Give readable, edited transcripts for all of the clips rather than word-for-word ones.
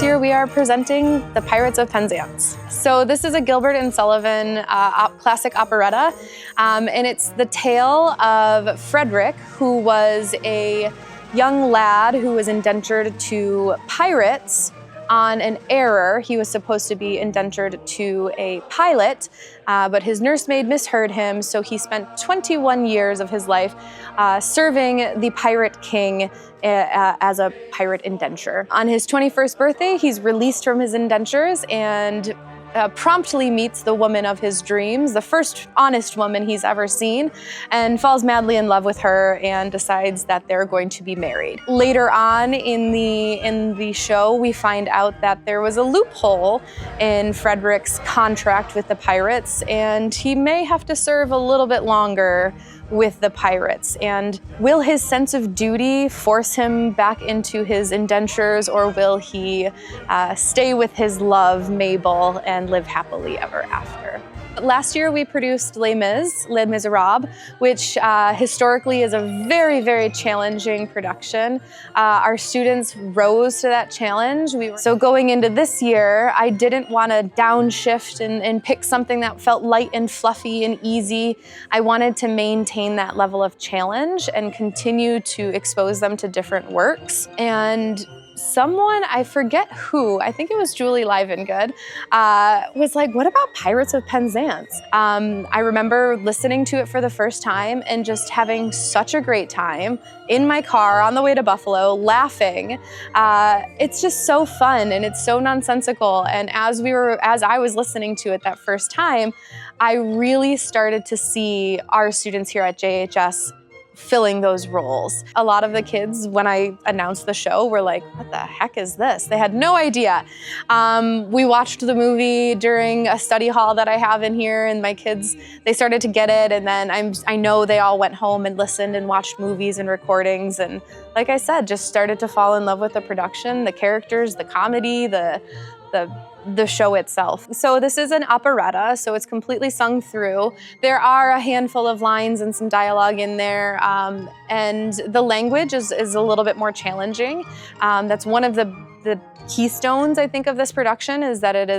This year we are presenting The Pirates of Penzance. So this is a Gilbert and Sullivan classic operetta, and it's the tale of Frederick, who was a young lad who was indentured to pirates on an error. He was supposed to be indentured to a pilot, but his nursemaid misheard him, so he spent 21 years of his life serving the pirate king as a pirate indenture. On his 21st birthday, he's released from his indentures and promptly meets the woman of his dreams, the first honest woman he's ever seen, and falls madly in love with her and decides that they're going to be married. Later on in the show, we find out that there was a loophole in Frederick's contract with the pirates, and he may have to serve a little bit longer with the pirates. And will his sense of duty force him back into his indentures, or will he stay with his love, Mabel, and live happily ever after? Last year we produced Les Miserables, which historically is a very, very challenging production. Our students rose to that challenge. So going into this year, I didn't want to downshift and pick something that felt light and fluffy and easy. I wanted to maintain that level of challenge and continue to expose them to different works. And someone, I forget who, I think it was Julie Livengood, was like, what about Pirates of Penzance? I remember listening to it for the first time and just having such a great time in my car on the way to Buffalo, laughing. It's just so fun and it's so nonsensical. And as I was listening to it that first time, I really started to see our students here at JHS filling those roles. A lot of the kids, when I announced the show, were like, what the heck is this? They had no idea. We watched the movie during a study hall that I have in here, and my kids, they started to get it, and then I know they all went home and listened and watched movies and recordings, and like I said, just started to fall in love with the production, the characters, the comedy, the show itself. So this is an operetta, so it's completely sung through. There are a handful of lines and some dialogue in there, and the language is a little bit more challenging. That's one of the keystones, I think, of this production, is that it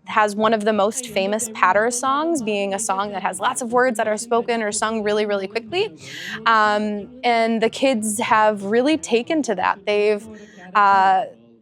has one of the most famous patter songs, being a song that has lots of words that are spoken or sung really, really quickly. And the kids have really taken to that. They've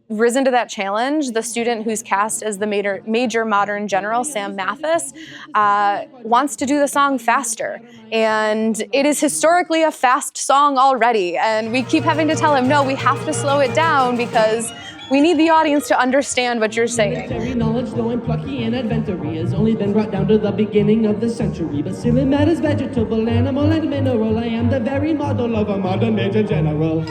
risen to that challenge. The student who's cast as the Major Modern General, Sam Mathis, wants to do the song faster. And it is historically a fast song already. And we keep having to tell him, no, we have to slow it down because we need the audience to understand what you're saying. Military knowledge, though I'm plucky and adventure-y, has only been brought down to the beginning of the century. But still it matters, vegetable, animal, and mineral. I am the very model of a modern Major General.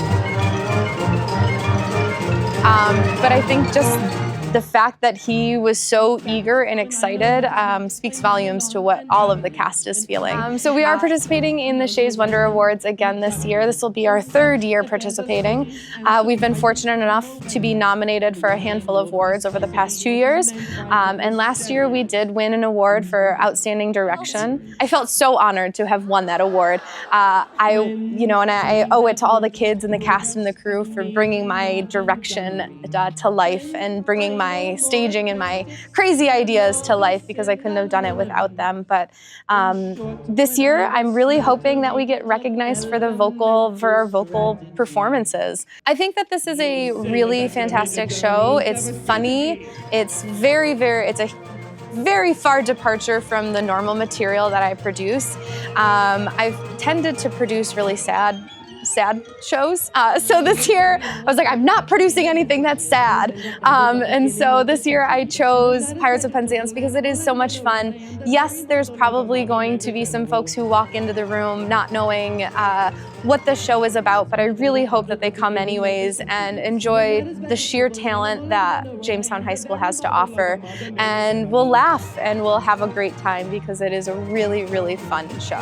But I think just the fact that he was so eager and excited speaks volumes to what all of the cast is feeling. So we are participating in the Shays Wonder Awards again this year. This will be our third year participating. We've been fortunate enough to be nominated for a handful of awards over the past 2 years. And last year we did win an award for Outstanding Direction. I felt so honored to have won that award. I owe it to all the kids and the cast and the crew for bringing my direction to life and bringing my staging and my crazy ideas to life, because I couldn't have done it without them. But this year, I'm really hoping that we get recognized for our vocal performances. I think that this is a really fantastic show. It's funny. It's a very far departure from the normal material that I produce. I've tended to produce really sad shows. So this year I was like, I'm not producing anything that's sad. And so this year I chose Pirates of Penzance because it is so much fun. Yes, there's probably going to be some folks who walk into the room not knowing what the show is about, but I really hope that they come anyways and enjoy the sheer talent that Jamestown High School has to offer. And we'll laugh and we'll have a great time because it is a really, really fun show.